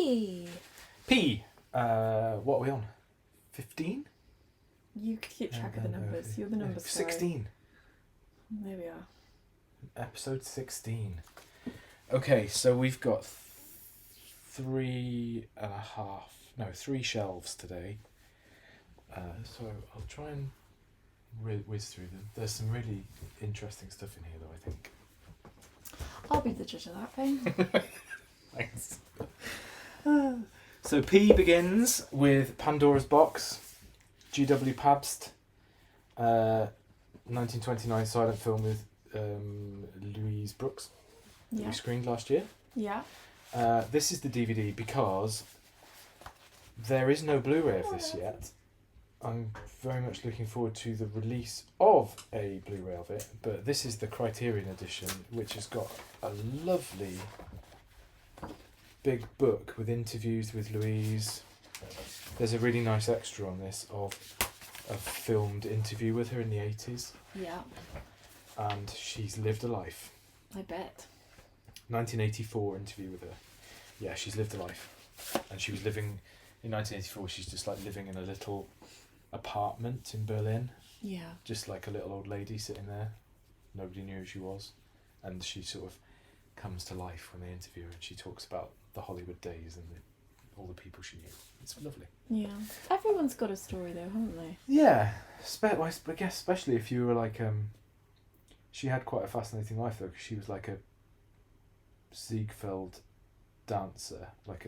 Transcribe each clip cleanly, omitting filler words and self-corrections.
P. What are we on? 15? You keep track of the numbers. You're the numbers guy. 16. There we are. Episode 16. Okay, so we've got 3 shelves today. So I'll try and whiz through them. There's some really interesting stuff in here, though, I think. I'll be the judge of that thing. Thanks. So P begins with Pandora's Box, G.W. Pabst, 1929 silent film with Louise Brooks, that we screened last year. Yeah. This is the DVD because there is no Blu-ray of this yet. I'm very much looking forward to the release of a Blu-ray of it, but this is the Criterion edition, which has got a lovely big book with interviews with Louise. There's a really nice extra on this of a filmed interview with her in the 80s. Yeah. And she's lived a life. I bet. 1984 interview with her. Yeah, she's lived a life. And she was living, in 1984, she's just like living in a little apartment in Berlin. Yeah. Just like a little old lady sitting there. Nobody knew who she was. And she sort of comes to life when they interview her, and she talks about the Hollywood days and all the people she knew. It's lovely. Yeah. Everyone's got a story though, haven't they? Yeah. I guess especially if you were like... she had quite a fascinating life though, because she was like a Ziegfeld dancer, like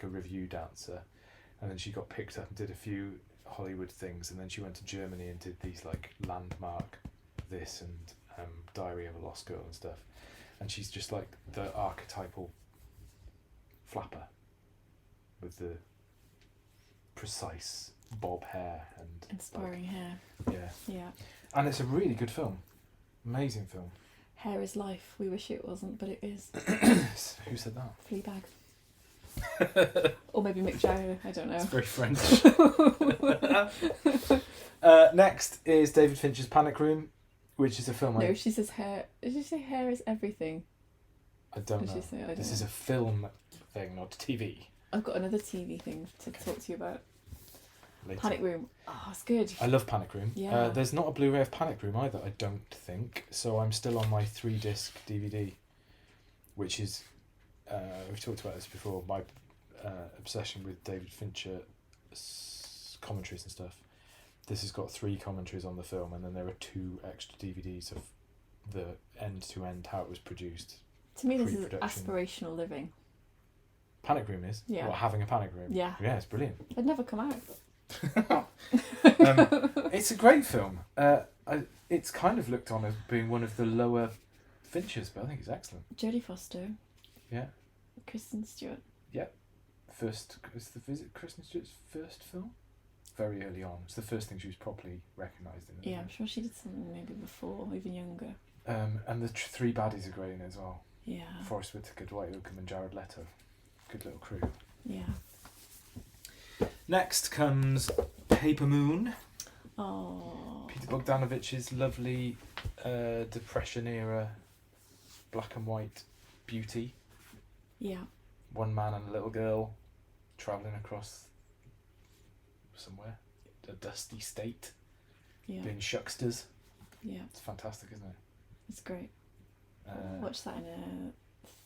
a review dancer, and then she got picked up and did a few Hollywood things, and then she went to Germany and did these like Landmark this and Diary of a Lost Girl and stuff, and she's just like the archetypal flapper with the precise bob hair and inspiring hair. Yeah. And it's a really good film, amazing film. Hair is life. We wish it wasn't, but it is. Who said that? Fleabag. Or maybe Mick Jagger, I don't know. It's very French. Next is David Fincher's Panic Room, which is a film. No, she says hair. Did she say hair is everything? I don't know. This is a film thing, not TV. I've got another TV thing to talk to you about. Later. Panic Room. Oh, it's good. I love Panic Room. Yeah. There's not a Blu-ray of Panic Room either, I don't think. So I'm still on my 3-disc DVD, which is, we've talked about this before, my obsession with David Fincher commentaries and stuff. This has got 3 commentaries on the film, and then there are 2 extra DVDs of the end-to-end how it was produced. To me, this is aspirational living. Panic Room is? Yeah. What, having a panic room? Yeah. Yeah, it's brilliant. It'd never come out. It's a great film. It's kind of looked on as being one of the lower Finchers, but I think it's excellent. Jodie Foster. Yeah. Kristen Stewart. Yeah. Is it Kristen Stewart's first film? Very early on. It's the first thing she was properly recognised in. Yeah, I'm sure she did something maybe before, even younger. And the 3 baddies are great in it as well. Yeah. Forrest Whitaker, Dwight Yoakam and Jared Leto. Good little crew. Yeah. Next comes Paper Moon. Oh. Peter Bogdanovich's lovely Depression era black and white beauty. Yeah. One man and a little girl travelling across somewhere, a dusty state, being shucksters. Yeah. It's fantastic, isn't it? It's great. Watched that in a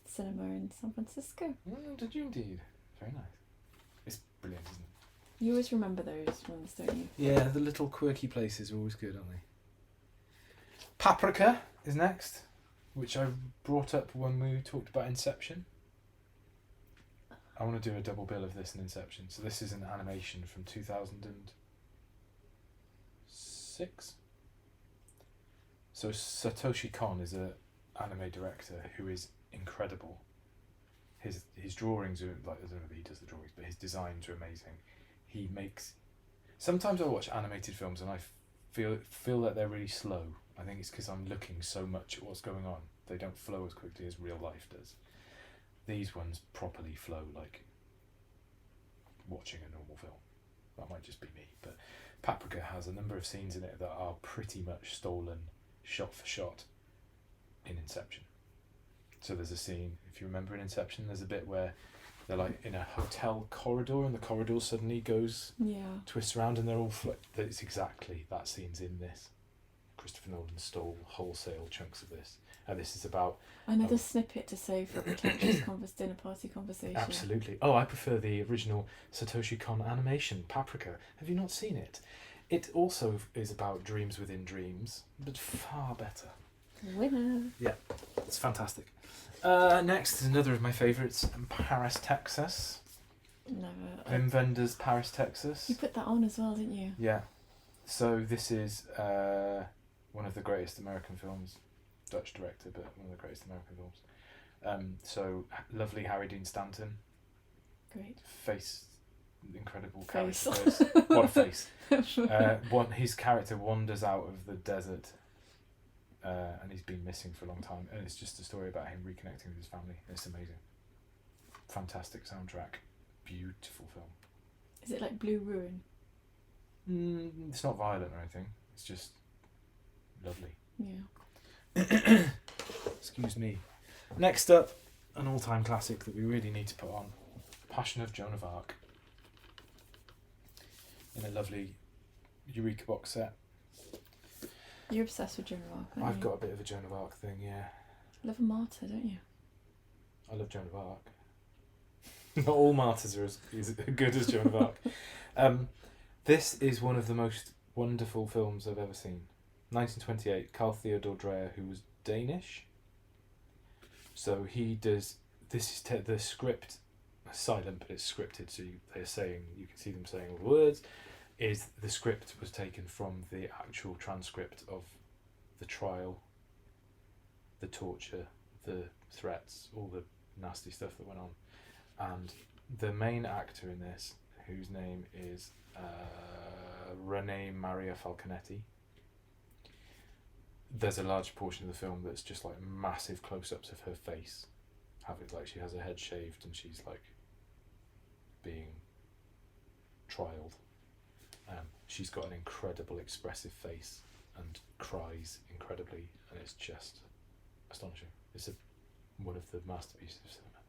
cinema in San Francisco. Did you indeed? Very nice. It's brilliant, isn't it? You always remember those ones, don't you? Yeah, the little quirky places are always good, aren't they? Paprika is next, which I brought up when we talked about Inception. I want to do a double bill of this and Inception. So this is an animation from 2006. So Satoshi Kon is an anime director who is incredible. His drawings are like, I don't know if he does the drawings, but his designs are amazing. He makes... Sometimes I watch animated films and I feel that they're really slow. I think it's because I'm looking so much at what's going on. They don't flow as quickly as real life does. These ones properly flow like watching a normal film. That might just be me, but Paprika has a number of scenes in it that are pretty much stolen shot for shot in Inception. So there's a scene, if you remember in Inception, there's a bit where They're like in a hotel corridor, and the corridor suddenly twists around, and they're all it's exactly that scene's in this. Christopher Nolan stole wholesale chunks of this, and this is about another snippet to save for a pretentious dinner party conversation. Absolutely. Oh, I prefer the original Satoshi Kon animation, Paprika. Have you not seen it? It also is about dreams within dreams, but far better. Winner. Yeah, it's fantastic. Next is another of my favourites, Paris, Texas. Never. Wim Wenders' Paris, Texas. You put that on as well, didn't you? Yeah. So this is one of the greatest American films, Dutch director, but one of the greatest American films. So lovely Harry Dean Stanton. Great. Face, incredible Face. character. What a face. His character wanders out of the desert. And he's been missing for a long time, and it's just a story about him reconnecting with his family. It's amazing. Fantastic soundtrack. Beautiful film. Is it like Blue Ruin? It's not violent or anything. It's just lovely. Yeah. Excuse me. Next up, an all-time classic that we really need to put on. Passion of Joan of Arc. In a lovely Eureka box set. You're obsessed with Joan of Arc, aren't I've you? got a bit of a Joan of Arc thing, yeah. Love a martyr, don't you? I love Joan of Arc. Not all martyrs are as good as Joan of Arc. This is one of the most wonderful films I've ever seen. 1928, Carl Theodor Dreyer, who was Danish. So he does... This is the script, silent, but it's scripted, so you can see them saying all the words. Is the script was taken from the actual transcript of the trial, the torture, the threats, all the nasty stuff that went on. And the main actor in this, whose name is Renee Maria Falconetti, there's a large portion of the film that's just like massive close-ups of her face. Like she has her head shaved and she's like being trialed. She's got an incredible expressive face and cries incredibly, and it's just astonishing. It's one of the masterpieces of cinema.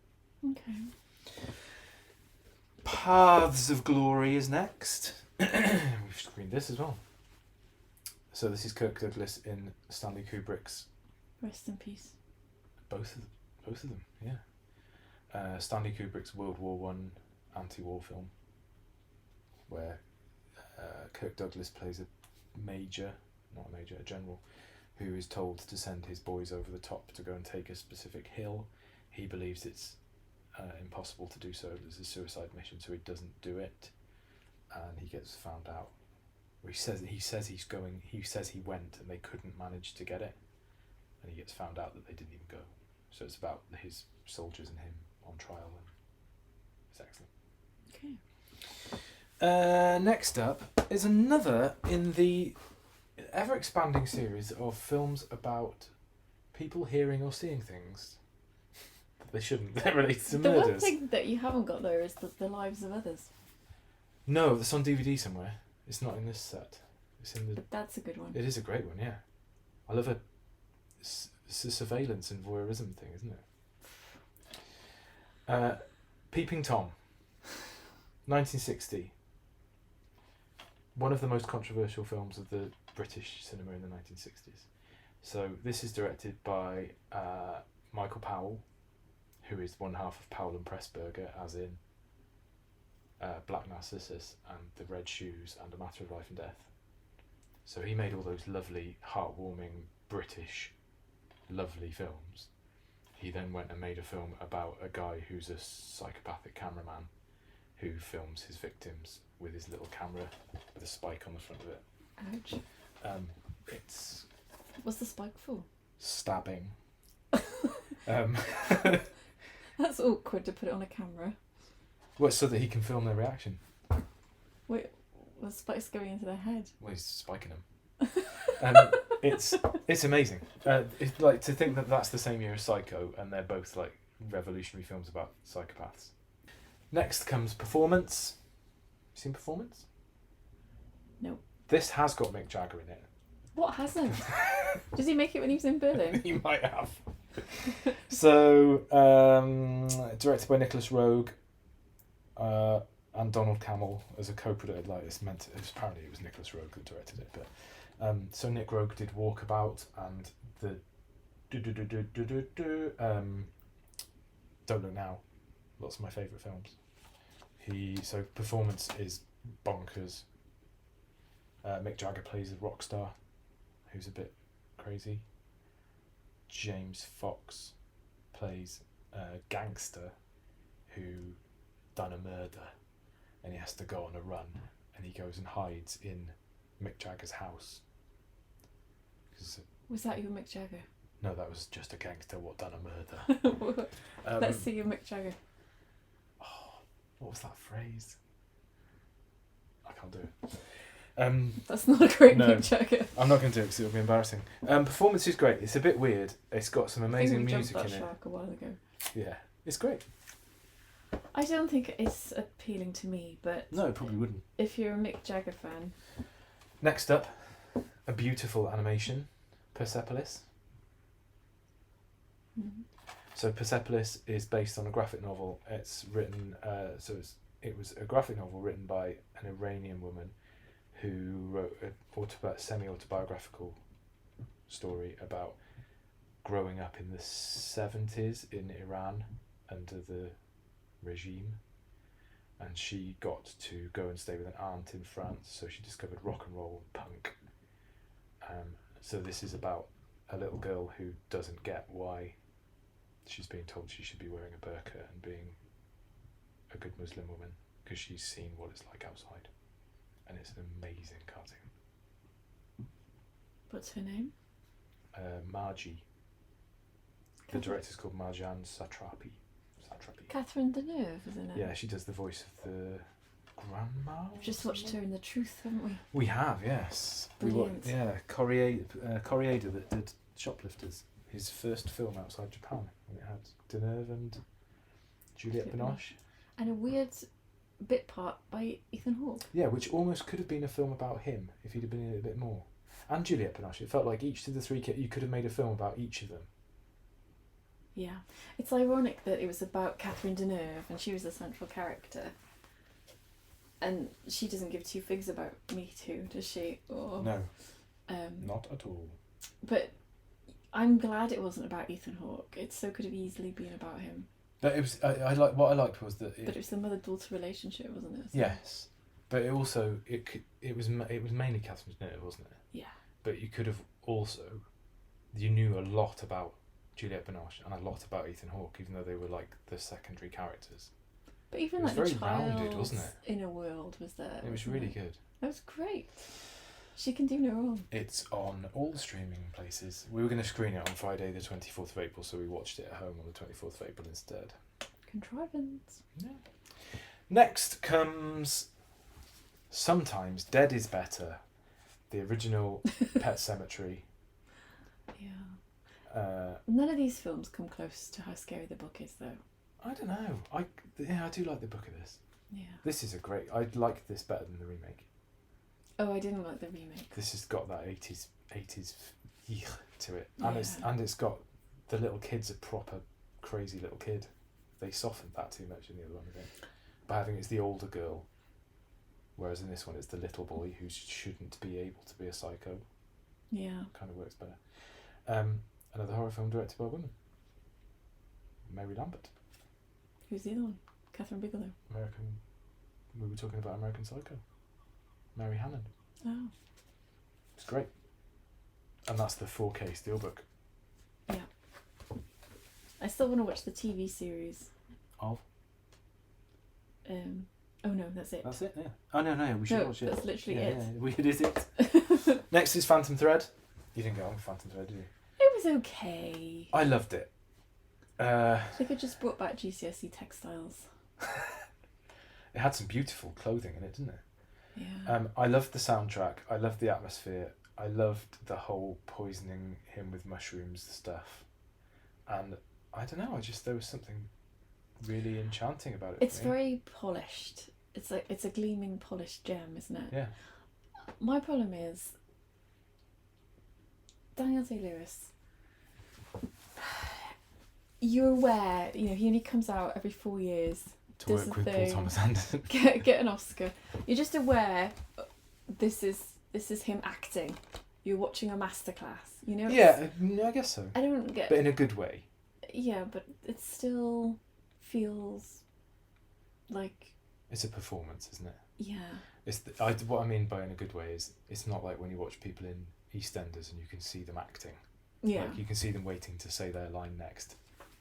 Okay. Paths of Glory is next. We've screened this as well. So this is Kirk Douglas in Stanley Kubrick's... Rest in peace. Both of them, yeah. Stanley Kubrick's World War One anti-war film, where Kirk Douglas plays a general, who is told to send his boys over the top to go and take a specific hill. He believes it's impossible to do so. There's a suicide mission, so he doesn't do it, and he gets found out. He says he's going. He says he went, and they couldn't manage to get it, and he gets found out that they didn't even go. So it's about his soldiers and him on trial, and it's excellent. Okay. Next up is another in the ever-expanding series of films about people hearing or seeing things that they shouldn't. They're related to The murders. one thing that you haven't got there is the lives of others. No, it's on DVD somewhere. It's not in this set. It's in the. But that's a good one. It is a great one, yeah. I love a surveillance and voyeurism thing, isn't it? Peeping Tom, 1960. One of the most controversial films of the British cinema in the 1960s. So this is directed by Michael Powell, who is one half of Powell and Pressburger, as in Black Narcissus and The Red Shoes and A Matter of Life and Death. So he made all those lovely, heartwarming, British, lovely films. He then went and made a film about a guy who's a psychopathic cameraman who films his victims with his little camera with a spike on the front of it. Ouch. It's What's the spike for? stabbing. That's awkward to put it on a camera. Well, so that he can film their reaction. Wait, the spike's going into their head. Well, he's spiking them. It's amazing. It's like to think that that's the same year as Psycho, and they're both like revolutionary films about psychopaths. Next comes Performance. You seen Performance? No. This has got Mick Jagger in it. What hasn't? Does he make it when he was in Berlin? He might have. So, directed by Nicholas Roeg, and Donald Cammell as a co-producer. Like apparently it was Nicholas Roeg that directed it, but so Nick Roeg did Walkabout and the Don't Look Now. Lots of my favourite films. So performance is bonkers. Mick Jagger plays a rock star who's a bit crazy. James Fox plays a gangster who done a murder and he has to go on a run and he goes and hides in Mick Jagger's house. Was that your Mick Jagger? No, that was just a gangster what done a murder. Let's see your Mick Jagger. Oh, what was that phrase? I can't do it. That's not a great no, Mick Jagger. I'm not going to do it because it'll be embarrassing. Performance is great. It's a bit weird. It's got some amazing music in it. I think we jumped that shark a while ago. Yeah, it's great. I don't think it's appealing to me, but no, it probably wouldn't. If you're a Mick Jagger fan. Next up, a beautiful animation, Persepolis. Mm-hmm. So Persepolis is based on a graphic novel. It's written. It was a graphic novel written by an Iranian woman who wrote a semi-autobiographical story about growing up in the 70s in Iran under the regime, and she got to go and stay with an aunt in France, so she discovered rock and roll and punk. So this is about a little girl who doesn't get why she's being told she should be wearing a burqa and being a good Muslim woman, because she's seen what it's like outside. And it's an amazing cartoon. What's her name? Margie. The director's called Marjan Satrapi. Catherine Deneuve, isn't it? Yeah, she does the voice of the grandma. We've just watched her in The Truth, haven't we? We have, yes. Brilliant. Corrieda that did Shoplifters, his first film outside Japan. And it had Deneuve and Juliet Binoche. And a weird bit part by Ethan Hawke. Yeah, which almost could have been a film about him if he'd have been in it a bit more. And Juliet Binoche. It felt like each of the three you could have made a film about each of them. Yeah. It's ironic that it was about Catherine Deneuve and she was the central character. And she doesn't give two figs about Me Too, does she? Or, no. Not at all. But I'm glad it wasn't about Ethan Hawke. It so could have easily been about him. But it was. What I liked was that. But it was the mother-daughter relationship, wasn't it? So. Yes, but it also it was mainly Catherine Deneuve, wasn't it? Yeah. But you could have also, you knew a lot about Juliette Binoche and a lot about Ethan Hawke, even though they were like the secondary characters. But even like the very rounded, wasn't it? Inner World was there. It was really good. That was great. She can do no wrong. It's on all the streaming places. We were going to screen it on Friday the 24th of April, so we watched it at home on the 24th of April instead. Contrivance. Yeah. Next comes Sometimes Dead is Better, the original Pet Sematary. Yeah. None of these films come close to how scary the book is, though. I don't know. I do like the book of this. Yeah. This is I like this better than the remake. Oh, I didn't like the remake. This has got that 80s to it. Yeah. And it's got the little kid's a proper crazy little kid. They softened that too much in the other one, I think. By having it's the older girl, whereas in this one it's the little boy who shouldn't be able to be a psycho. Yeah. Kind of works better. Another horror film directed by a woman. Mary Lambert. Who's the other one? Catherine Bigelow. We were talking about American Psycho. Mary Hannon. Oh. It's great. And that's the 4K steelbook. Yeah. I still want to watch the TV series. Of? Oh no, that's it. That's it, yeah. Oh no, we should watch it. That's literally it. Yeah, it is it. Next is Phantom Thread. You didn't go on with Phantom Thread, did you? It was okay. I loved it. They could just brought back GCSE textiles. It had some beautiful clothing in it, didn't it? Yeah. I loved the soundtrack. I loved the atmosphere. I loved the whole poisoning him with mushrooms stuff. And I don't know, there was something really enchanting about it. It's very polished. It's a gleaming, polished gem, isn't it? Yeah. My problem is Daniel Day-Lewis. You're aware, he only comes out every 4 years to work with Paul Thomas Anderson. Get an Oscar. You're just aware this is him acting. You're watching a masterclass. You know. Yeah, I guess so. I don't get. But in a good way. Yeah, but it still feels like. It's a performance, isn't it? Yeah. What I mean by in a good way is it's not like when you watch people in EastEnders and you can see them acting. Yeah. Like you can see them waiting to say their line next.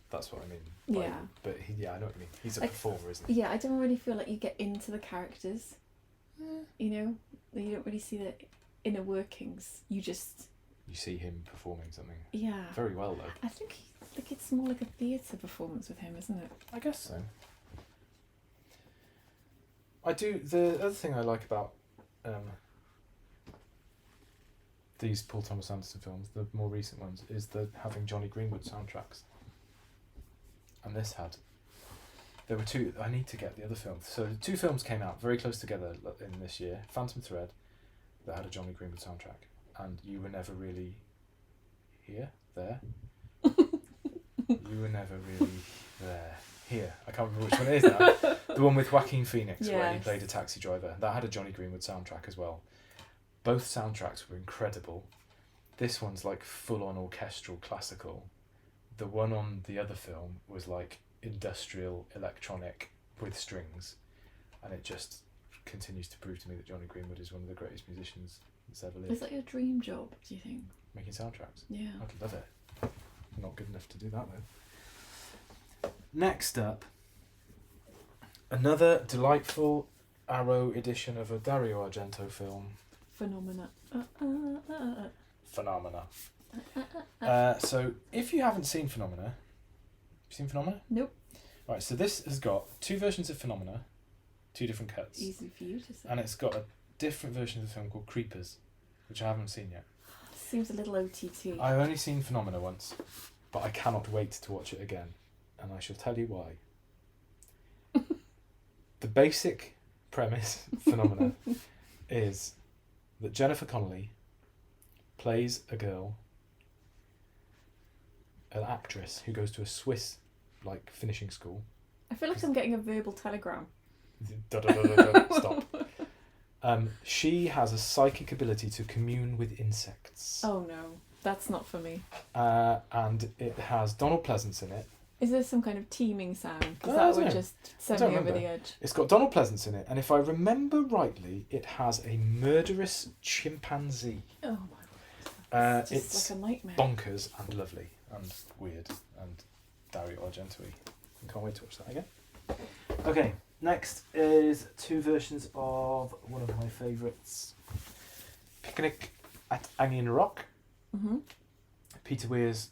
That's what I mean. Yeah. But I know what you mean. He's a performer, isn't he? Yeah, I don't really feel like you get into the characters. You know, you don't really see the inner workings. You see him performing something. Yeah. Very well though. I think it's more like a theatre performance with him, isn't it? I guess so. I do. The other thing I like about these Paul Thomas Anderson films, the more recent ones, is having Jonny Greenwood soundtracks. And this had. There were two. I need to get the other films. So the two films came out very close together in this year. Phantom Thread, that had a Jonny Greenwood soundtrack, and You Were Never Really There. You Were Never Really There. Here. I can't remember which one it is now. The one with Joaquin Phoenix, where he played a taxi driver. That had a Jonny Greenwood soundtrack as well. Both soundtracks were incredible. This one's like full-on orchestral classical. The one on the other film was like industrial electronic with strings, and it just continues to prove to me that Jonny Greenwood is one of the greatest musicians that's ever lived. Is that your dream job, do you think? Making soundtracks? Yeah. I'd love it. I'm not good enough to do that though. Next up, another delightful Arrow edition of a Dario Argento film. Phenomena. Phenomena. So, if you haven't seen Phenomena, have you seen Phenomena? Nope. Right, so this has got two versions of Phenomena, two different cuts. Easy for you to say. And it's got a different version of the film called Creepers, which I haven't seen yet. Seems a little OTT. I've only seen Phenomena once, but I cannot wait to watch it again, and I shall tell you why. The basic premise of Phenomena is that Jennifer Connelly plays a girl, an actress who goes to a Swiss finishing school. I feel like I'm getting a verbal telegram. Stop. She has a psychic ability to commune with insects. Oh no, that's not for me. And it has Donald Pleasance in it. Is there some kind of teaming sound? Because that would just send me over the edge. It's got Donald Pleasance in it, and if I remember rightly, it has a murderous chimpanzee. Oh my word. It's like a nightmare. Bonkers and lovely and weird and Dario Argento-y. I can't wait to watch that again. Okay, next is two versions of one of my favourites. Picnic at Onion Rock. Mm-hmm. Peter Weir's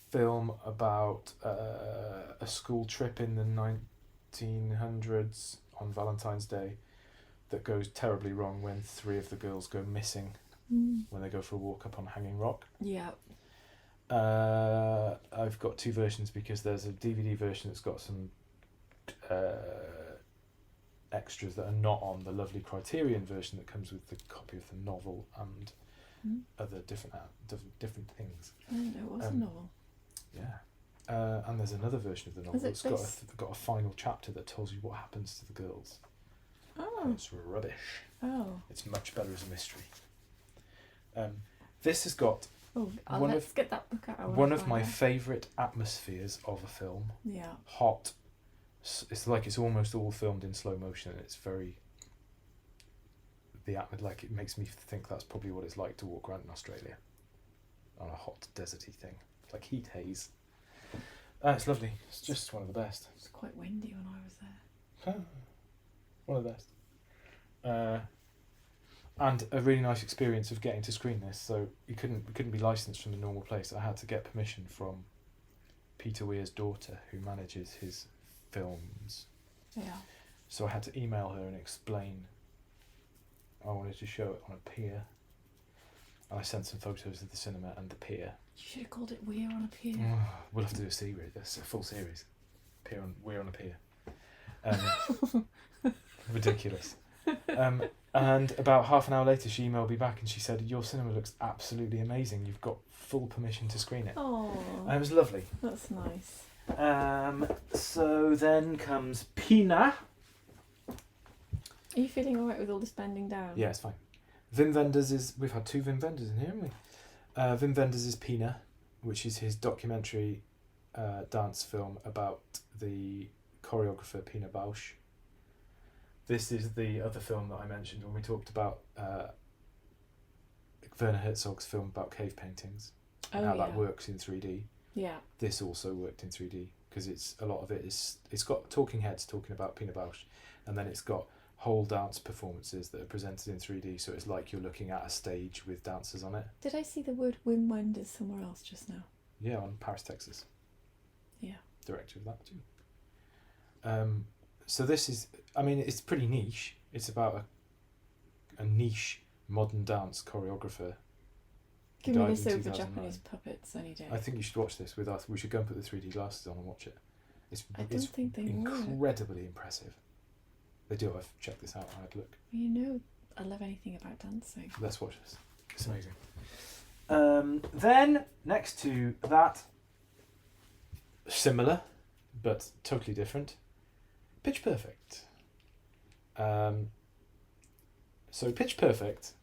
film about a school trip in the 1900s on Valentine's Day that goes terribly wrong when three of the girls go missing when they go for a walk up on Hanging Rock. Yeah. I've got two versions because there's a DVD version that's got some extras that are not on the lovely Criterion version that comes with the copy of the novel and other different things. I don't know, what's a novel? Yeah. And there's another version of the novel that's got a final chapter that tells you what happens to the girls. Oh. And it's rubbish. Oh. It's much better as a mystery. This has got let's get that book out. One of my favourite atmospheres of a film. Yeah. Hot. It's like it's almost all filmed in slow motion, and it's very. It makes me think that's probably what it's like to walk around in Australia on a hot deserty thing. It's like heat haze. It's lovely. It's just one of the best. It's quite windy when I was there. One of the best. And a really nice experience of getting to screen this. So we couldn't be licensed from the normal place. I had to get permission from Peter Weir's daughter, who manages his films. Yeah. So I had to email her and explain I wanted to show it on a pier. And I sent some photos of the cinema and the pier. You should have called it We're on a Pier. We'll have to do a series. That's a full series. We're on a pier. Ridiculous. And about half an hour later, she emailed me back and she said, "Your cinema looks absolutely amazing. You've got full permission to screen it." Oh. And it was lovely. That's nice. So then comes Pina. Are you feeling alright with all this bending down? Yeah, it's fine. Wim Wenders is... We've had 2 Wim Wenders in here, haven't we? Wim Wenders is Pina, which is his documentary dance film about the choreographer Pina Bausch. This is the other film that I mentioned when we talked about Werner Herzog's film about cave paintings and how that works in 3D. Yeah. This also worked in 3D because a lot of it is... It's got talking heads talking about Pina Bausch, and then it's got whole dance performances that are presented in 3D, so it's like you're looking at a stage with dancers on it. Did I see the word Wim Wenders somewhere else just now? Yeah, on Paris, Texas. Yeah. Director of that too. So this is, I mean, it's pretty niche. It's about a niche modern dance choreographer. Give me this over Japanese puppets any day. I think you should watch this with us. We should go and put the 3D glasses on and watch it. I don't think they incredibly impressive. They do. I've checked this out. I had a look. You know, I love anything about dancing. Let's watch this. It's amazing. Then next to that, similar but totally different, Pitch Perfect. So Pitch Perfect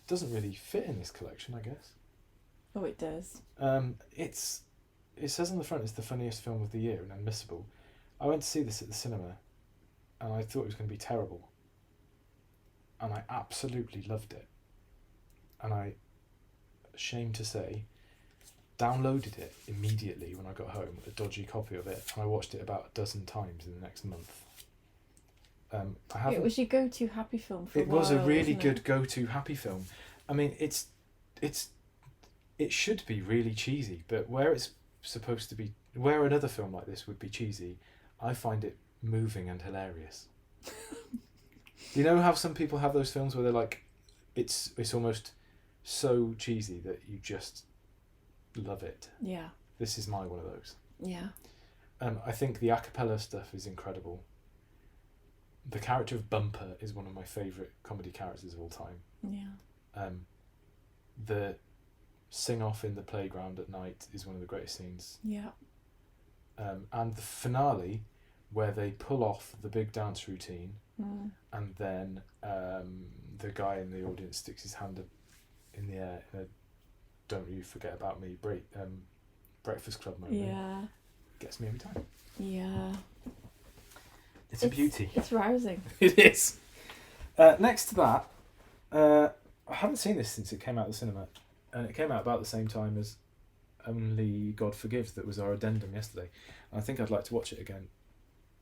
doesn't really fit in this collection, I guess. Oh, it does. It says on the front it's the funniest film of the year and unmissable. I went to see this at the cinema, and I thought it was going to be terrible. And I absolutely loved it. And I, ashamed to say, downloaded it immediately when I got home, a dodgy copy of it, and I watched it about a dozen times in the next month. It was your go-to happy film for a while. It was a really good go-to happy film. I mean, it should be really cheesy, but where it's supposed to be, where another film like this would be cheesy, I find it moving and hilarious. You know how some people have those films where they're like, it's almost so cheesy that you just love it. Yeah. This is one of those. Yeah. I think the a cappella stuff is incredible. The character of Bumper is one of my favourite comedy characters of all time. Yeah. The sing-off in the playground at night is one of the greatest scenes. Yeah. And the finale, where they pull off the big dance routine, and then the guy in the audience sticks his hand up in the air in a "Don't You Forget About Me" Breakfast Club moment. Yeah. Gets me every time. Yeah. It's a beauty. It's rousing. It is. Next to that, I haven't seen this since it came out of the cinema, and it came out about the same time as Only God Forgives, that was our addendum yesterday. And I think I'd like to watch it again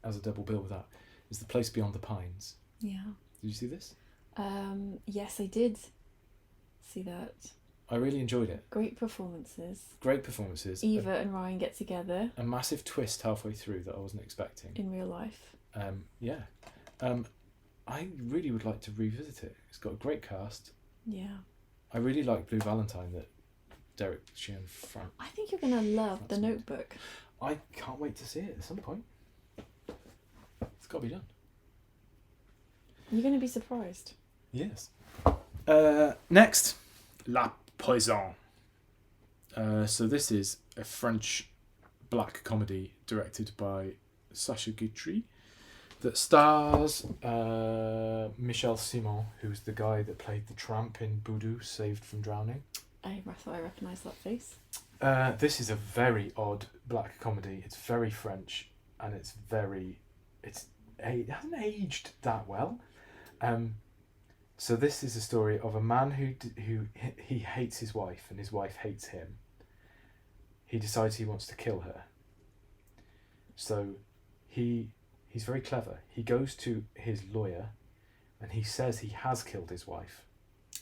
as a double bill with that. Is The Place Beyond the Pines. Yeah. Did you see this? Yes, I did see that. I really enjoyed it. Great performances. Great performances. Eva and Ryan get together. A massive twist halfway through that I wasn't expecting. In real life. Yeah. I really would like to revisit it. It's got a great cast. Yeah. I really like Blue Valentine that Derek Sheehan I think you're going to love The Notebook. I can't wait to see it at some point. It's got to be done. You're going to be surprised. Yes. Next, La Poison. So this is a French black comedy directed by Sacha Guitry that stars Michel Simon, who's the guy that played the tramp in Boudou, Saved from Drowning. I thought I recognised that face. This is a very odd black comedy. It's very French, and it hasn't aged that well. So this is a story of a man who he hates his wife, and his wife hates him. He decides he wants to kill her. So he's very clever. He goes to his lawyer, and he says he has killed his wife.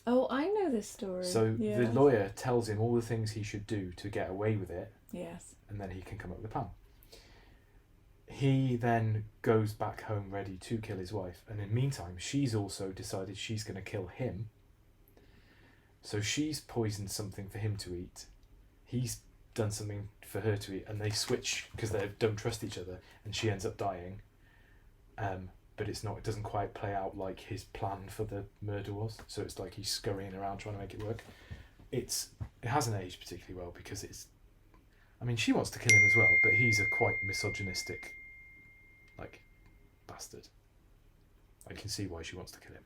Oh, I know this story. So the lawyer tells him all the things he should do to get away with it. Yes. And then he can come up with a plan. He then goes back home ready to kill his wife, and in the meantime she's also decided she's going to kill him. So she's poisoned something for him to eat. He's done something for her to eat, and they switch because they don't trust each other, and she ends up dying. But it doesn't quite play out like his plan for the murder was. So it's like he's scurrying around trying to make it work. It hasn't aged particularly well because it's I mean, she wants to kill him as well, but he's a quite misogynistic, like, bastard. I can see why she wants to kill him.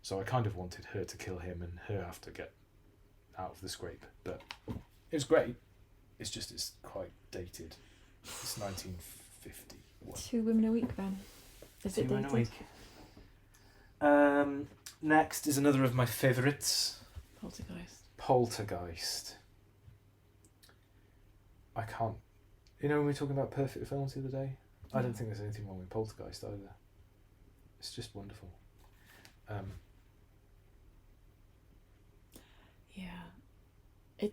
So I kind of wanted her to kill him and her have to get out of the scrape. But it was great. It's just, it's quite dated. It's 1951. 2 women a week, then. Is it 2 women a dated? week. Next is another of my favourites. Poltergeist. I can't... You know when we were talking about perfect films the other day? I don't think there's anything wrong with Poltergeist either. It's just wonderful. Yeah.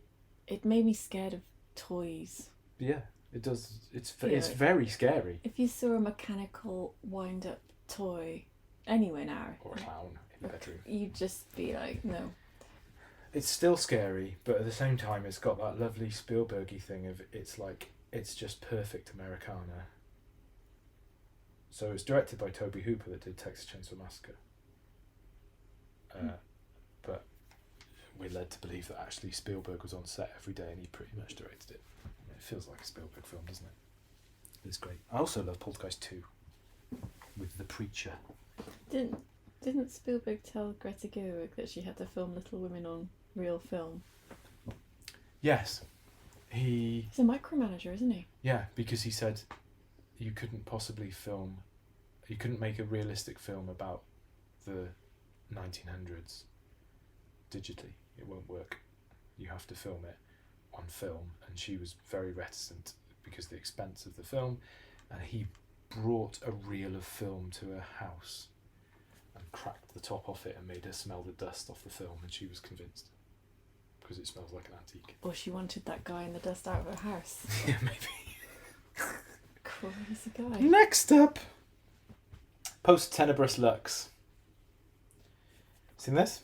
It made me scared of toys. Yeah, it does. It's Yeah. very scary. If you saw a mechanical wind-up toy anywhere now, Or a clown in the bedroom. you'd just be like, no. It's still scary, but at the same time it's got that lovely Spielberg-y thing of it's just perfect Americana. So it's directed by Toby Hooper that did Texas Chainsaw Massacre. But we're led to believe that actually Spielberg was on set every day and he pretty much directed it. It feels like a Spielberg film, doesn't it? It's great. I also love Poltergeist 2 with the preacher. Didn't Spielberg tell Greta Gerwig that she had to film Little Women on real film? Yes. He's a micromanager, isn't he? Yeah, because he said you couldn't make a realistic film about the 1900s digitally. It won't work. You have to film it on film, and she was very reticent because of the expense of the film, and he brought a reel of film to her house and cracked the top off it and made her smell the dust off the film, and she was convinced because it smells like an antique. Or she wanted that guy in the dust out of her house. Yeah, maybe. Crazy guy. Next up, Post Tenebris Lux. Seen this?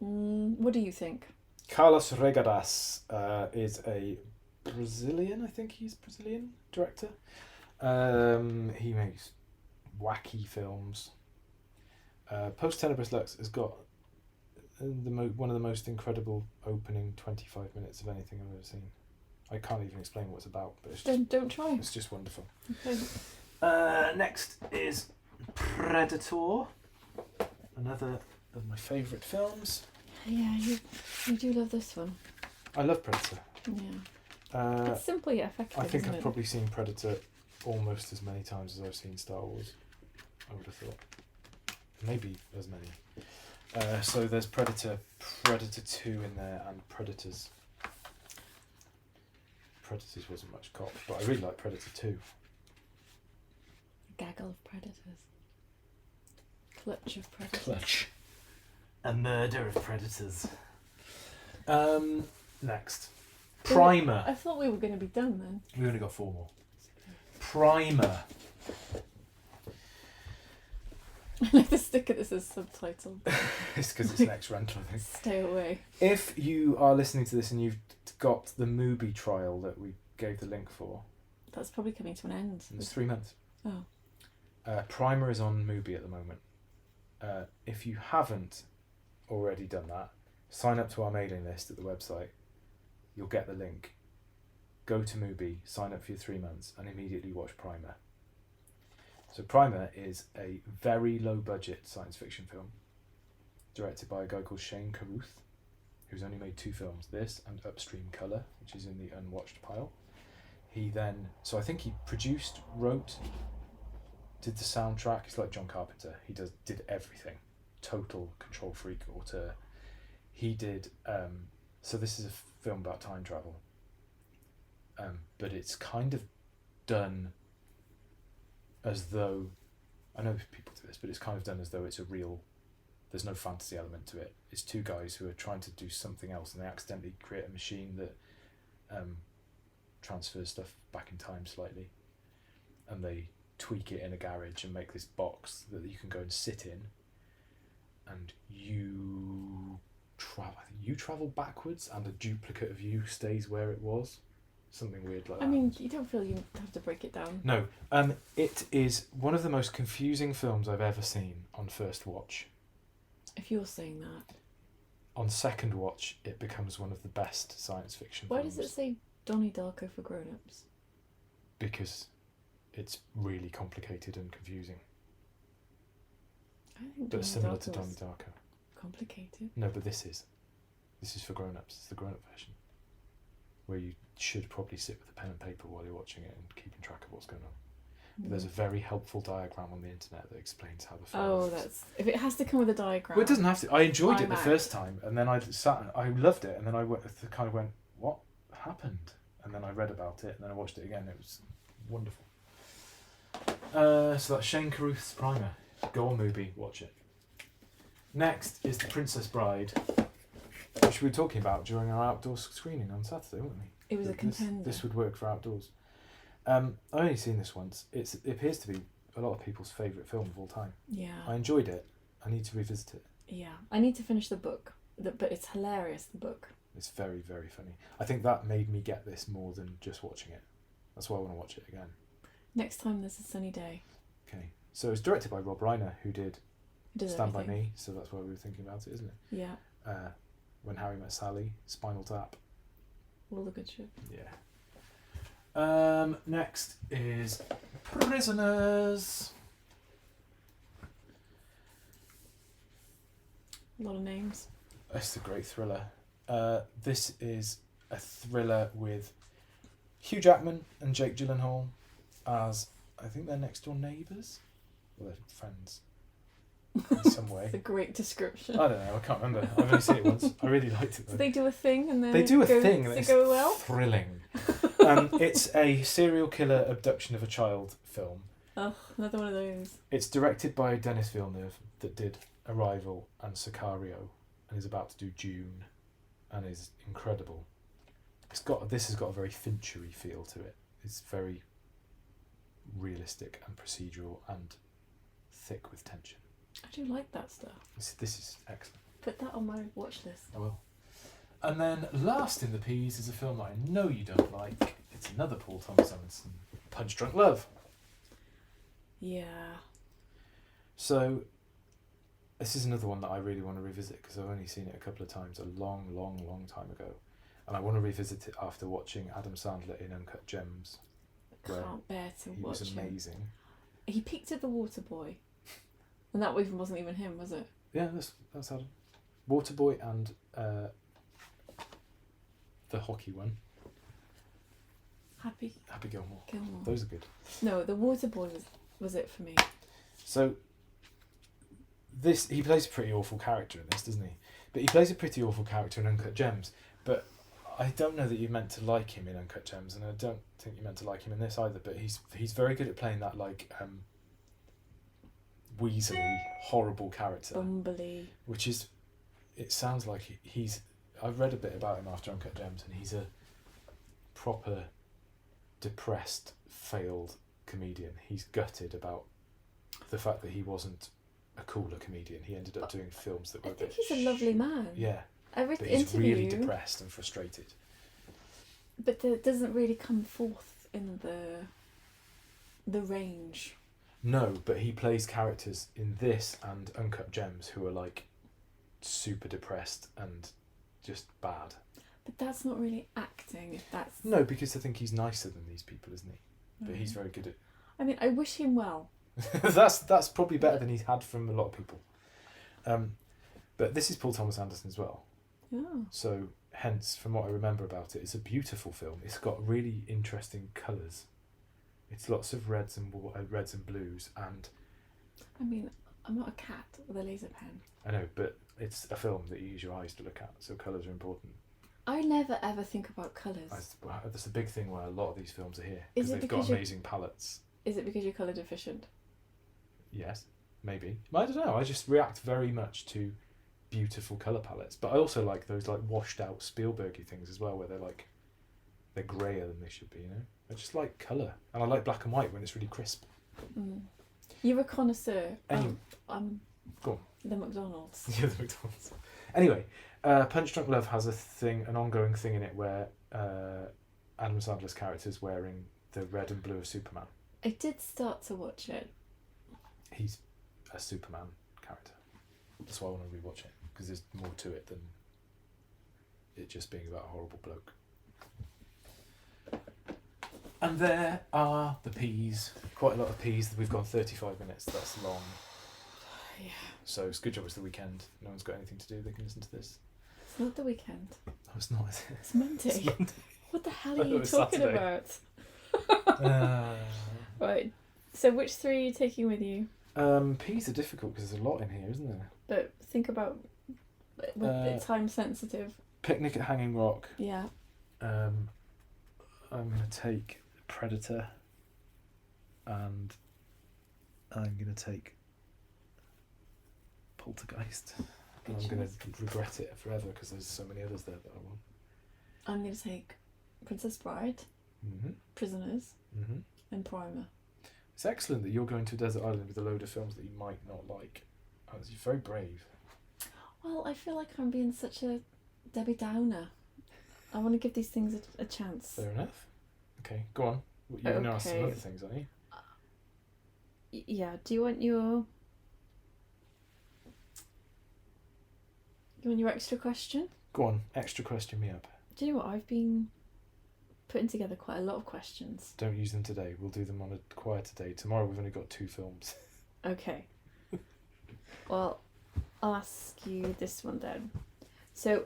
What do you think? Carlos Regadas is a Brazilian, I think he's Brazilian director. He makes wacky films. Post Tenebris Lux has got one of the most incredible opening 25 minutes of anything I've ever seen. I can't even explain what it's about, but it's Don't try. It's just wonderful. Okay. Next is Predator, another of my favourite films. Yeah, you do love this one. I love Predator. Yeah. It's simple yet effective. I think isn't I've it? probably seen Predator almost as many times as I've seen Star Wars. I would have thought. Maybe as many. So there's Predator 2 in there, and Predators. Predators wasn't much cop, but I really like Predator 2. A gaggle of predators. Clutch of predators. Clutch. A murder of predators. Next. Primer. I thought we were going to be done then. We've only got 4 more. Primer. I like to stick at this as subtitle. It's because it's next rental, I think. Stay away. If you are listening to this and you've got the Mubi trial that we gave the link for, That's probably coming to an end. it's 3 months. Oh. Primer is on Mubi at the moment. If you haven't already done that, sign up to our mailing list at the website. You'll get the link. Go to Mubi, sign up for your 3 months, and immediately watch Primer. So Primer is a very low budget science fiction film directed by a guy called Shane Carruth, who's only made 2 films, this and Upstream Colour, which is in the unwatched pile. I think he produced, wrote, did the soundtrack. He's like John Carpenter. He did everything. Total control freak auteur. He did, so this is a film about time travel. But it's kind of done as though, I know people do this, but it's kind of done as though it's a real, there's no fantasy element to it. It's 2 guys who are trying to do something else and they accidentally create a machine that transfers stuff back in time slightly. And they tweak it in a garage and make this box that you can go and sit in, and you travel backwards and a duplicate of you stays where it was. Something weird like that. I mean, you don't feel you have to break it down. No. It is one of the most confusing films I've ever seen on first watch. If you're saying that. On second watch, it becomes one of the best science fiction Why films. does it say Donnie Darko for grown-ups? Because it's really complicated and confusing. I don't think But Donnie similar Darko to Donnie was Darko. complicated. No, but this is for grown-ups. It's the grown-up version, where you should probably sit with a pen and paper while you're watching it and keeping track of what's going on. But there's a very helpful diagram on the internet that explains how the film works. that's... If it has to come with a diagram... Well, it doesn't have to. I enjoyed it I'm the out. first time, and then I loved it, and then I kind of went, what happened? And then I read about it, and then I watched it again. It was wonderful. So that's Shane Carruth's Primer. Go on, movie, watch it. Next is The Princess Bride, which we were talking about during our outdoor screening on Saturday, weren't we? It was a contender. This would work for outdoors. I've only seen this once. It appears to be a lot of people's favourite film of all time. Yeah. I enjoyed it. I need to revisit it. Yeah. I need to finish the book. But it's hilarious, the book. It's very, very funny. I think that made me get this more than just watching it. That's why I want to watch it again. Next time there's a sunny day. Okay. So it's directed by Rob Reiner, who did Does Stand By everything. Me, so that's why we were thinking about it, isn't it? Yeah. When Harry Met Sally, Spinal Tap. All the good shit. Yeah. Next is Prisoners. A lot of names. It's a great thriller. This is a thriller with Hugh Jackman and Jake Gyllenhaal as, I think they're next door neighbours. Well, they're friends in some way. It's a great description. I don't know, I can't remember. I've only seen it once. I really liked it though. So they do a thing and then They do a thing and does it's it go well? thrilling. It's a serial killer abduction of a child film. Oh, another one of those. It's directed by Denis Villeneuve that did Arrival and Sicario and is about to do Dune and is incredible. This has got a very Finchery feel to it. It's very realistic and procedural and thick with tension. I do like that stuff. This is excellent. Put that on my watch list. I will. And then last in the P's is a film that I know you don't like. It's another Paul Thomas Anderson, Punch Drunk Love. Yeah. So this is another one that I really want to revisit because I've only seen it a couple of times a long, long, long time ago. And I want to revisit it after watching Adam Sandler in Uncut Gems. Can't bear to He watch was him. amazing. He peeked at the water boy. And that even wasn't even him, was it? Yeah, that's Adam. Waterboy and the hockey one. Happy Gilmore. Gilmore. Those are good. No, the water boy was it for me. So he plays a pretty awful character in this, doesn't he? But he plays a pretty awful character in Uncut Gems. But I don't know that you're meant to like him in Uncut Gems, and I don't think you're meant to like him in this either. But he's very good at playing that like weaselly, horrible character. Bumbly. Which is, it sounds like he's. I've read a bit about him after Uncut Gems, and he's a proper depressed, failed comedian. He's gutted about the fact that he wasn't a cooler comedian. He ended up doing films that were I a think bit he's a lovely man. Yeah, Every but he's interview, really depressed and frustrated. but it doesn't really come forth in the range. No, but he plays characters in this and Uncut Gems who are like super depressed and just bad. But that's not really acting, if that's... No, because I think he's nicer than these people, isn't he? But he's very good at... I mean, I wish him well. that's probably better than he's had from a lot of people. But this is Paul Thomas Anderson as well. Yeah. So, hence, from what I remember about it, it's a beautiful film. It's got really interesting colours. It's lots of reds and blues, and... I mean, I'm not a cat with a laser pen. I know, but it's a film that you use your eyes to look at, so colours are important. I never ever think about colours. That's a big thing why a lot of these films are here, Is because it they've because got amazing palettes. Is it because you're colour deficient? Yes, maybe. I don't know, I just react very much to beautiful colour palettes, but I also like those like washed out Spielbergy things as well, where they're greyer than they should be, you know? I just like colour, and I like black and white when it's really crisp. Mm. You're a connoisseur. Anyway, I'm go on. the McDonald's. Yeah, the McDonald's. Anyway, Punch Drunk Love has an ongoing thing in it where Adam Sandler's character is wearing the red and blue of Superman. I did start to watch it. He's a Superman character. That's why I want to rewatch it, because there's more to it than it just being about a horrible bloke. And there are the peas. Quite a lot of peas. We've gone 35 minutes. That's long. Yeah. So it's a good job it's the weekend. No one's got anything to do. They can listen to this. It's not the weekend. No, it's not, is it? It's Monday. It's Monday. What the hell I are thought you it was talking Saturday. about? Right. So which three are you taking with you? Peas are difficult because there's a lot in here, isn't there? But think about it's time sensitive. Picnic at Hanging Rock. Yeah. I'm going to take Predator. And I'm going to take Poltergeist. And I'm going to regret it forever because there's so many others there that I want. I'm going to take Princess Bride, Prisoners, and Primer. It's excellent that you're going to a desert island with a load of films that you might not like. Oh, you're very brave. Well, I feel like I'm being such a Debbie Downer. I want to give these things a chance. Fair enough. Okay, go on. You're going to ask some other things, aren't you? Yeah. Do you want your extra question? Go on, extra question me up. Do you know what? I've been putting together quite a lot of questions. Don't use them today. We'll do them on a quieter day. Tomorrow we've only got 2 films. Okay. Well, I'll ask you this one then. So,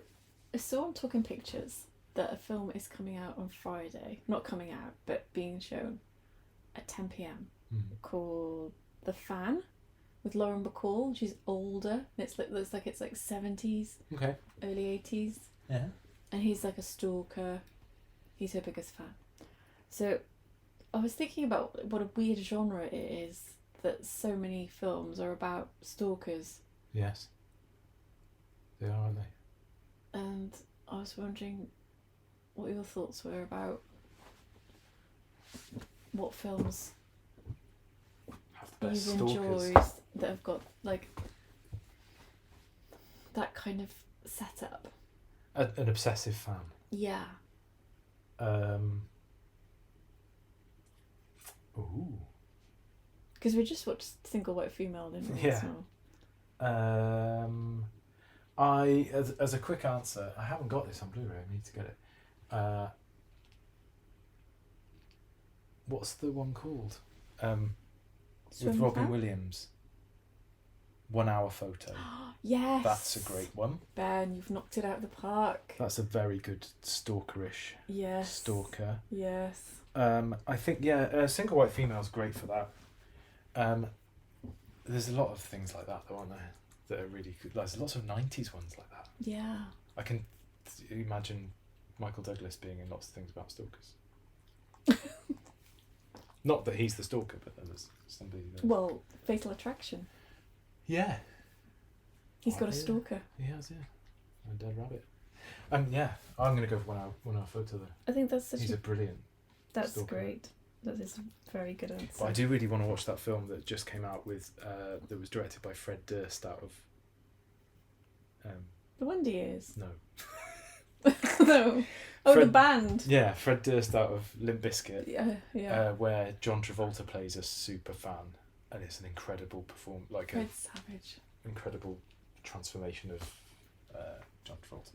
I saw on Talking Pictures that a film is coming out on Friday. Not coming out, but being shown at 10 p.m. Called The Fan with Lauren Bacall. She's older. It looks like it's like 70s, Okay. early 80s. Yeah. And he's like a stalker. He's her biggest fan. So I was thinking about what a weird genre it is that so many films are about stalkers. Yes. They are, aren't they? And I was wondering what your thoughts were about what films Have the best you've stalkers. enjoyed that have got like that kind of setup. An obsessive fan. Yeah. Ooh. Because we just watched Single White Female, didn't we? Yeah. So. As a quick answer, I haven't got this on Blu-ray. I need to get it. What's the one called? With Robin Williams. 1 Hour Photo. Yes. That's a great one. Ben, you've knocked it out of the park. That's a very good stalkerish stalker. Yes. I think Single White Female's great for that. There's a lot of things like that though, aren't there? That are really good. There's lots of 90s ones like that. Yeah. I can imagine Michael Douglas being in lots of things about stalkers. Not that he's the stalker, but there's somebody there. Well, Fatal Attraction. Yeah. He's got a stalker. He has, yeah. A dead rabbit. I'm going to go for 1 Hour Photo though. I think that's He's a brilliant That's stalker. Great. That is a very good answer. But I do really want to watch that film that just came out with that was directed by Fred Durst out of The Wonder Years. No. No. Oh, Fred, the band. Yeah, Fred Durst out of Limp Bizkit. Yeah. Where John Travolta plays a super fan, and it's an incredible Fred Savage. incredible transformation of John Travolta.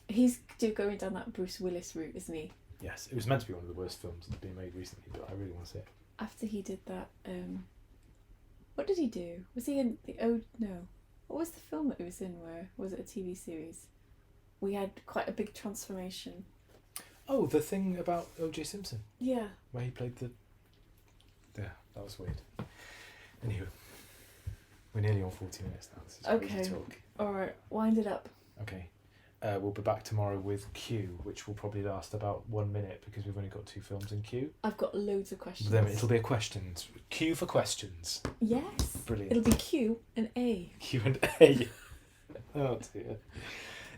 He's going down that Bruce Willis route, isn't he? Yes, it was meant to be one of the worst films that's been made recently, but I really want to see it. After he did that, what did he do? Was he in the no? What was the film that he was in? Where was it? A TV series? We had quite a big transformation. Oh, the thing about O.J. Simpson. Yeah. Where he played the. Yeah, that was weird. Anywho, we're nearly on 40 minutes now. This is Okay. really talk. All right. Wind it up. Okay. We'll be back tomorrow with Q, which will probably last about 1 minute because we've only got 2 films in Q. I've got loads of questions. Then it'll be a questions. Q for questions. Yes. Brilliant. It'll be Q and A. Q and A. Oh dear.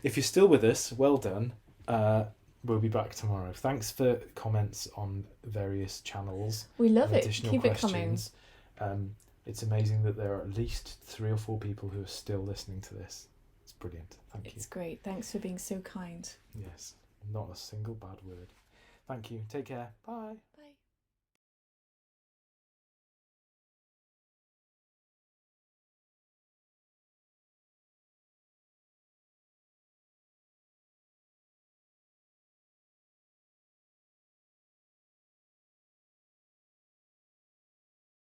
If you're still with us, well done. We'll be back tomorrow. Thanks for comments on various channels. We love and it. additional Keep questions. it coming. It's amazing that there are at least 3 or 4 people who are still listening to this. It's brilliant. Thank you. It's great. Thanks for being so kind. Yes. Not a single bad word. Thank you. Take care. Bye.